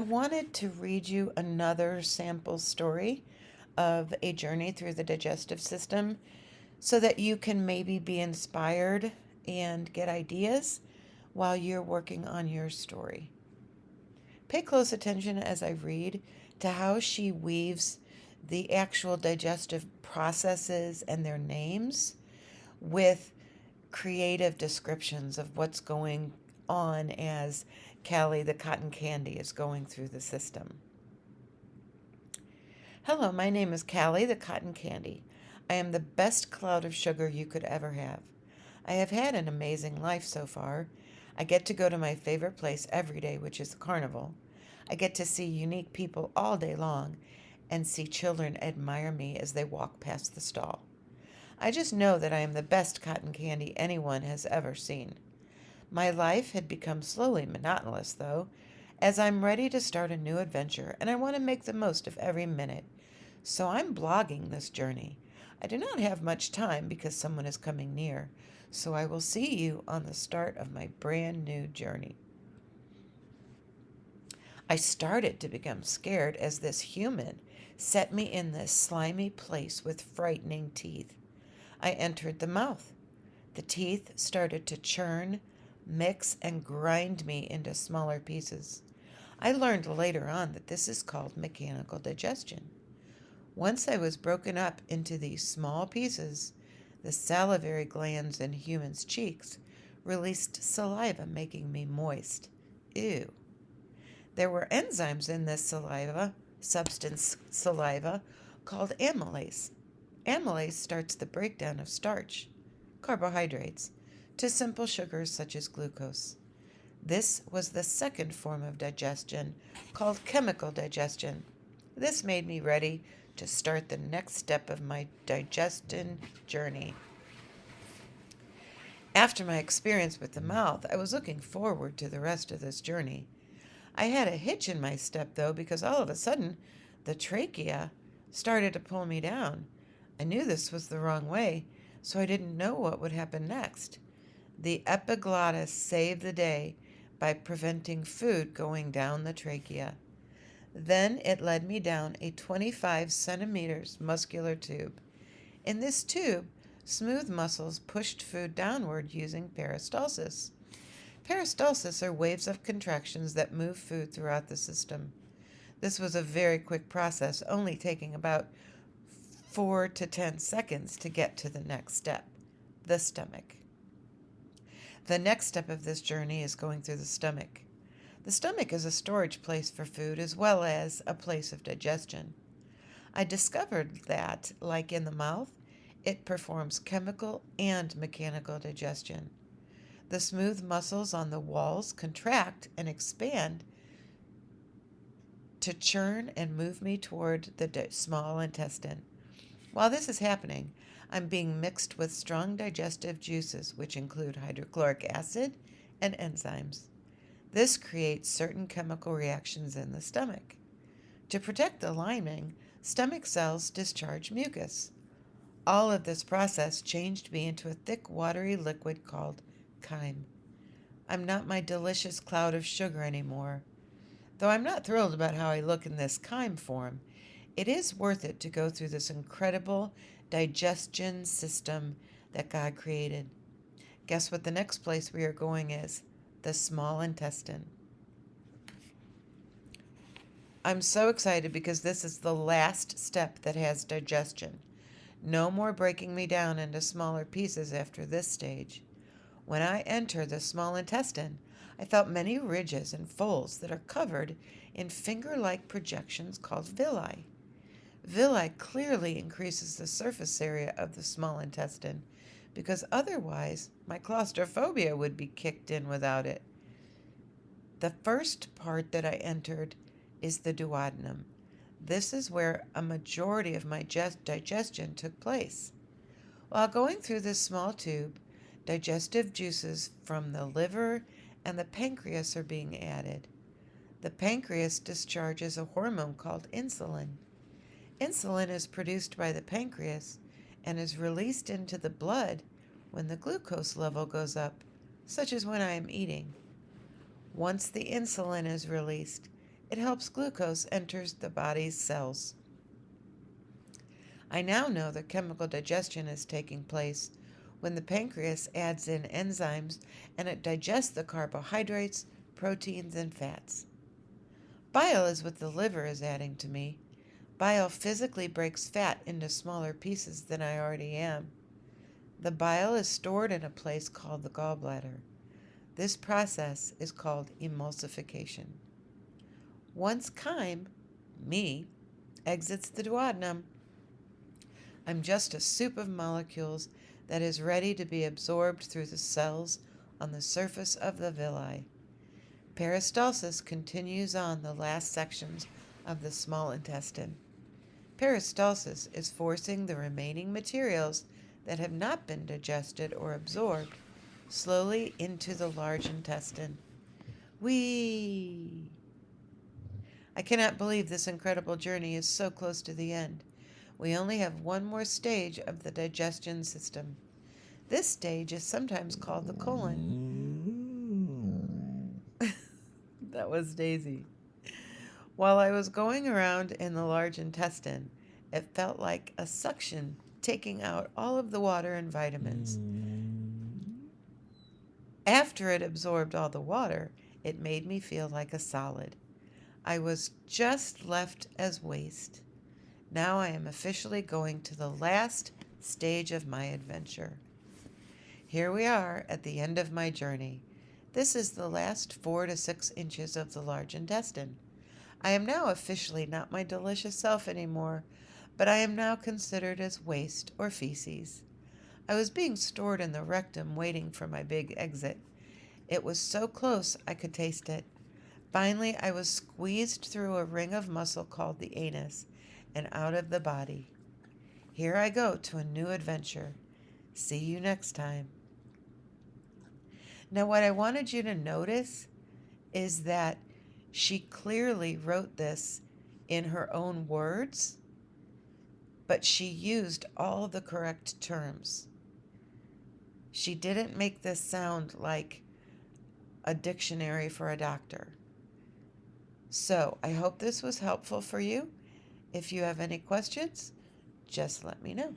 wanted to read you another sample story of a journey through the digestive system so that you can maybe be inspired and get ideas while you're working on your story. Pay close attention as I read to how she weaves the actual digestive processes and their names with creative descriptions of what's going on as Callie the cotton candy is going through the system. Hello, my name is Callie the cotton candy. I am the best cloud of sugar you could ever have. I have had an amazing life so far. I get to go to my favorite place every day, which is the carnival. I get to see unique people all day long and see children admire me as they walk past the stall. I just know that I am the best cotton candy anyone has ever seen. My life had become slowly monotonous, though, as I'm ready to start a new adventure and I want to make the most of every minute. So I'm blogging this journey. I do not have much time because someone is coming near, so I will see you on the start of my brand new journey. I started to become scared as this human set me in this slimy place with frightening teeth. I entered the mouth. The teeth started to churn, mix, and grind me into smaller pieces. I learned later on that this is called mechanical digestion. Once I was broken up into these small pieces, the salivary glands in humans' cheeks released saliva, making me moist. Ew. There were enzymes in this saliva, called amylase. Amylase starts the breakdown of starch, carbohydrates, to simple sugars such as glucose. This was the second form of digestion, called chemical digestion. This made me ready to start the next step of my digestion journey. After my experience with the mouth, I was looking forward to the rest of this journey. I had a hitch in my step, though, because all of a sudden the trachea started to pull me down. I knew this was the wrong way, so I didn't know what would happen next. The epiglottis saved the day by preventing food going down the trachea. Then it led me down a 25 centimeters muscular tube. In this tube, smooth muscles pushed food downward using peristalsis. Peristalsis are waves of contractions that move food throughout the system. This was a very quick process, only taking about 4 to 10 seconds to get to the next step, the stomach. The next step of this journey is going through the stomach. The stomach is a storage place for food as well as a place of digestion. I discovered that, like in the mouth, it performs chemical and mechanical digestion. The smooth muscles on the walls contract and expand to churn and move me toward the small intestine. While this is happening, I'm being mixed with strong digestive juices, which include hydrochloric acid and enzymes. This creates certain chemical reactions in the stomach. To protect the lining, stomach cells discharge mucus. All of this process changed me into a thick, watery liquid called chyme. I'm not my delicious cloud of sugar anymore. Though I'm not thrilled about how I look in this chyme form, it is worth it to go through this incredible digestion system that God created. Guess what the next place we are going is? The small intestine. I'm so excited because this is the last step that has digestion. No more breaking me down into smaller pieces after this stage. When I enter the small intestine, I felt many ridges and folds that are covered in finger-like projections called villi. Villi clearly increases the surface area of the small intestine because otherwise my claustrophobia would be kicked in without it. The first part that I entered is the duodenum. This is where a majority of my digestion took place. While going through this small tube, digestive juices from the liver and the pancreas are being added. The pancreas discharges a hormone called insulin. Insulin is produced by the pancreas and is released into the blood when the glucose level goes up, such as when I am eating. Once the insulin is released, It helps glucose enters the body's cells. I now know that chemical digestion is taking place when the pancreas adds in enzymes and it digests the carbohydrates, proteins, and fats. Bile is what the liver is adding to me. Bile physically breaks fat into smaller pieces than I already am. The bile is stored in a place called the gallbladder. This process is called emulsification. Once chyme, me, exits the duodenum, I'm just a soup of molecules that is ready to be absorbed through the cells on the surface of the villi. Peristalsis continues on the last sections of the small intestine. Peristalsis is forcing the remaining materials that have not been digested or absorbed slowly into the large intestine. Whee! I cannot believe this incredible journey is so close to the end. We only have one more stage of the digestion system. This stage is sometimes called the colon. That was Daisy. While I was going around in the large intestine, it felt like a suction taking out all of the water and vitamins. After it absorbed all the water, it made me feel like a solid. I was just left as waste. Now I am officially going to the last stage of my adventure. Here we are at the end of my journey. This is the last 4 to 6 inches of the large intestine. I am now officially not my delicious self anymore, but I am now considered as waste or feces. I was being stored in the rectum waiting for my big exit. It was so close I could taste it. Finally, I was squeezed through a ring of muscle called the anus and out of the body. Here I go to a new adventure. See you next time. Now, what I wanted you to notice is that she clearly wrote this in her own words, but she used all the correct terms. She didn't make this sound like a dictionary for a doctor. So I hope this was helpful for you. If you have any questions, just let me know.